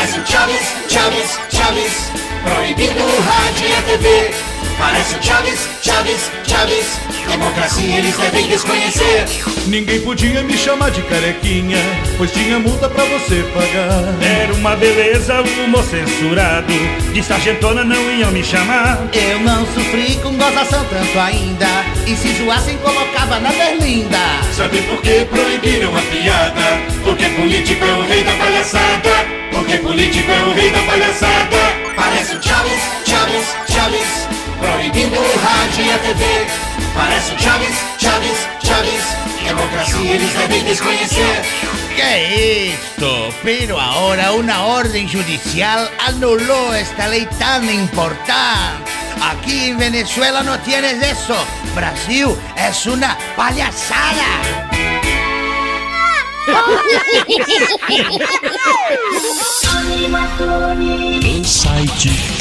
Parece o Chaves, Chaves, Chaves. Proibido o rádio e a TV. Parece o Chaves, Chaves, Chaves. Democracia eles devem desconhecer. Ninguém podia me chamar de carequinha, pois tinha multa pra você pagar. Era uma beleza, o humor censurado. De sargentona não iam me chamar. Eu não sofri com gozação tanto ainda. E se zoassem colocava na berlinda. Sabe por que proibiram a piada? Porque político é o rei da palhaçada. Porque político é o rei da palhaçada. Parece o Chaves, Chaves, Chaves. Proibindo o rádio e a TV. Parece o Chaves, Chaves, Chaves. Democracia eles devem desconhecer. ¿Qué es esto? Pero ahora una orden judicial anuló esta ley tan importante. Aquí en Venezuela no tienes eso. Brasil es una payasada. O site